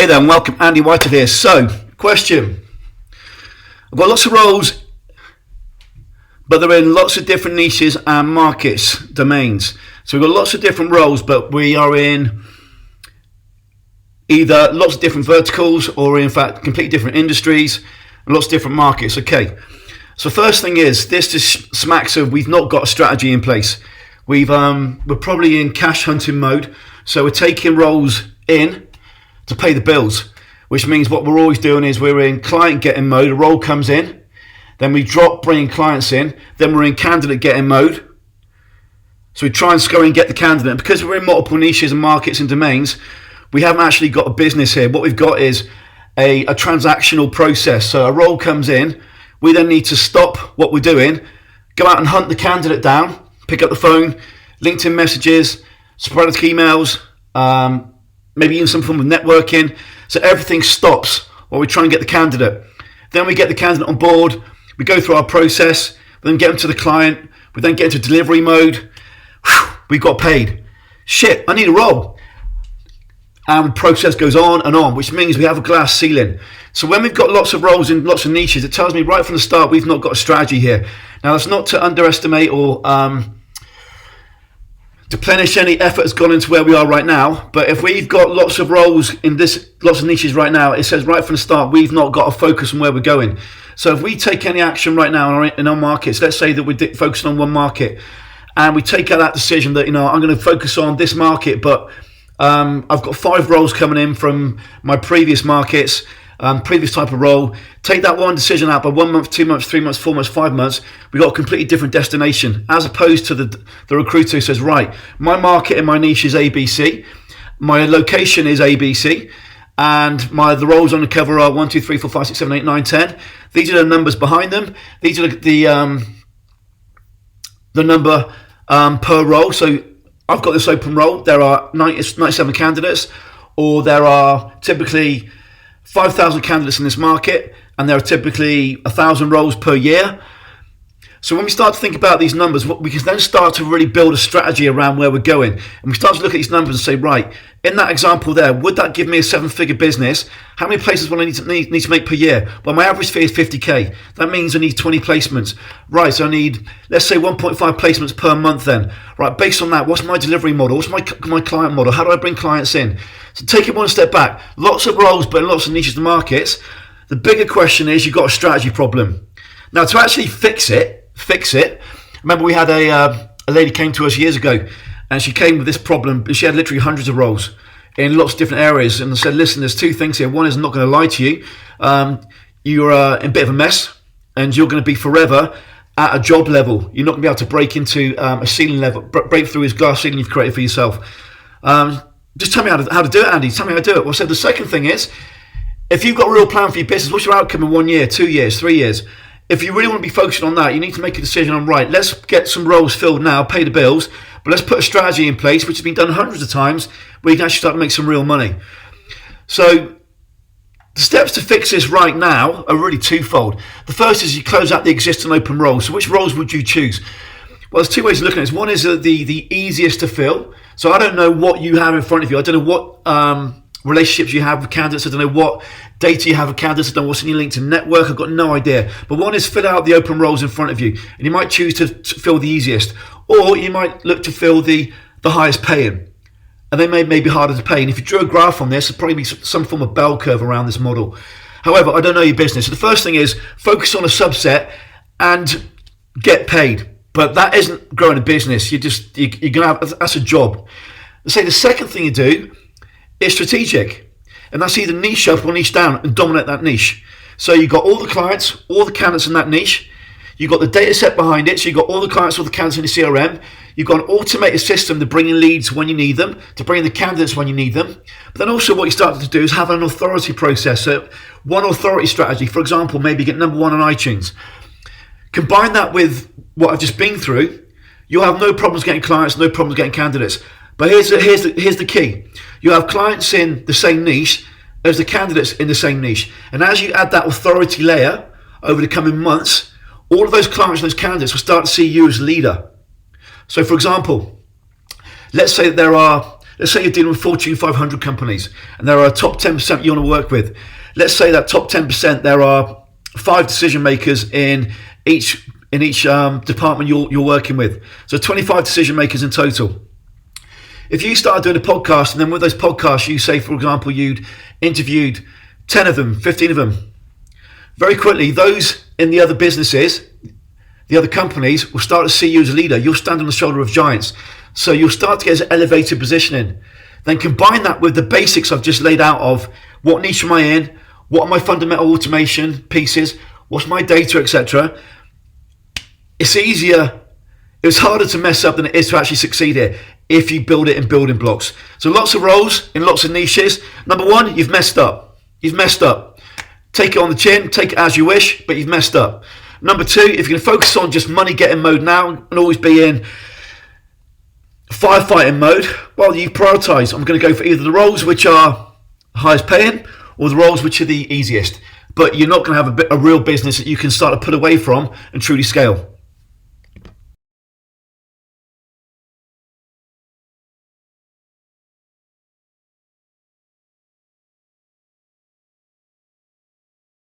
Hey there and welcome, Andy White here. So, question. I've got lots of roles, but they're in lots of different niches and markets, domains. So we've got lots of different roles, but we are in either lots of different verticals or in fact completely different industries and lots of different markets. Okay, so first thing is, this just smacks of we've not got a strategy in place. We're probably in cash hunting mode, so we're taking roles in to pay the bills, which means what we're always doing is we're in client getting mode. A role comes in, then we drop bringing clients in, then we're in candidate getting mode. So we try and scurry and get the candidate. Because we're in multiple niches and markets and domains, we haven't actually got a business here. What we've got is a transactional process. So a role comes in, we then need to stop what we're doing, go out and hunt the candidate down, pick up the phone, LinkedIn messages, sporadic emails, maybe even some form of networking. So everything stops while we try and get the candidate. Then we get the candidate on board, we go through our process, we then get them to the client, we then get into delivery mode. We got paid. Shit, I need a role. And the process goes on, which means we have a glass ceiling. So when we've got lots of roles in lots of niches, it tells me right from the start we've not got a strategy here. Now that's not to underestimate or replenish any effort has gone into where we are right now, but if we've got lots of roles in lots of niches right now, it says right from the start we've not got a focus on where we're going. So if we take any action right now in our markets, let's say that we're focusing on one market, and we take out that decision that I'm going to focus on this market, but I've got 5 roles coming in from my previous markets, previous type of role. Take that one decision out by 1 month, 2 months, 3 months, 4 months, 5 months. We've got a completely different destination, as opposed to the recruiter who says, right, my market and my niche is ABC, my location is ABC, and the roles on the cover are 1, 2, 3, 4, 5, 6, 7, 8, 9, 10. These are the numbers behind them. These are the number per role. So I've got this open role. There are 97 candidates, or there are typically 5,000 candidates in this market, and there are typically 1,000 roles per year. So when we start to think about these numbers, we can then start to really build a strategy around where we're going. And we start to look at these numbers and say, right, in that example there, would that give me a 7-figure business? How many places will I need to make per year? Well, my average fee is 50K. That means I need 20 placements. Right, so I need, let's say 1.5 placements per month then. Right, based on that, what's my delivery model? What's my client model? How do I bring clients in? So take it one step back. Lots of roles, but in lots of niches and markets. The bigger question is, you've got a strategy problem. Now, to actually fix it, remember we had a lady came to us years ago, and she came with this problem. She had literally hundreds of roles in lots of different areas, and I said, listen, there's 2 things here. One is, I'm not going to lie to you, you're in a bit of a mess, and you're going to be forever at a job level. You're not going to be able to break into a ceiling level, break through this glass ceiling you've created for yourself. Just tell me how to do it, Andy. Tell me how to do it. Well, so the second thing is, if you've got a real plan for your business, what's your outcome in 1 year, 2 years, 3 years? If you really want to be focusing on that, you need to make a decision on, right, let's get some roles filled now, pay the bills, but let's put a strategy in place, which has been done hundreds of times, where you can actually start to make some real money. So the steps to fix this right now are really twofold. The first is you close out the existing open roles. So which roles would you choose? Well, there's 2 ways of looking at this. One is the easiest to fill. So I don't know what you have in front of you. I don't know what relationships you have with candidates. I don't know what data you have with candidates. I don't know what's in your LinkedIn network. I've got no idea. But one is fill out the open roles in front of you. And you might choose to fill the easiest. Or you might look to fill the highest paying. And they may be harder to pay. And if you drew a graph on this, there'd probably be some form of bell curve around this model. However, I don't know your business. So the first thing is focus on a subset and get paid. But that isn't growing a business. You're going to have, that's a job. Let's say the second thing you do is strategic. And that's either niche up or niche down and dominate that niche. So you've got all the clients, all the candidates in that niche. You've got the data set behind it. So you've got all the clients, all the candidates in the CRM. You've got an automated system to bring in leads when you need them, to bring in the candidates when you need them. But then also what you start to do is have an authority process. So one authority strategy, for example, maybe get number 1 on iTunes. Combine that with what I've just been through, you'll have no problems getting clients, no problems getting candidates. But here's the key. You have clients in the same niche as the candidates in the same niche. And as you add that authority layer over the coming months, all of those clients and those candidates will start to see you as a leader. So for example, let's say that Let's say you're dealing with Fortune 500 companies, and there are a top 10% you want to work with. Let's say that top 10%, there are 5 decision makers in each department you're working with. So 25 decision makers in total. If you start doing a podcast, and then with those podcasts, you say, for example, you'd interviewed 10 of them, 15 of them, very quickly, those in the other businesses, the other companies, will start to see you as a leader. You'll stand on the shoulder of giants. So you'll start to get an elevated positioning. Then combine that with the basics I've just laid out of what niche am I in, what are my fundamental automation pieces, what's my data, etc. It's harder to mess up than it is to actually succeed here if you build it in building blocks. So lots of roles in lots of niches. Number one, you've messed up. You've messed up. Take it on the chin, take it as you wish, but you've messed up. Number two, if you're going to focus on just money getting mode now and always be in firefighting mode, well, you prioritise. I'm going to go for either the roles which are highest paying or the roles which are the easiest. But you're not going to have a real business that you can start to put away from and truly scale.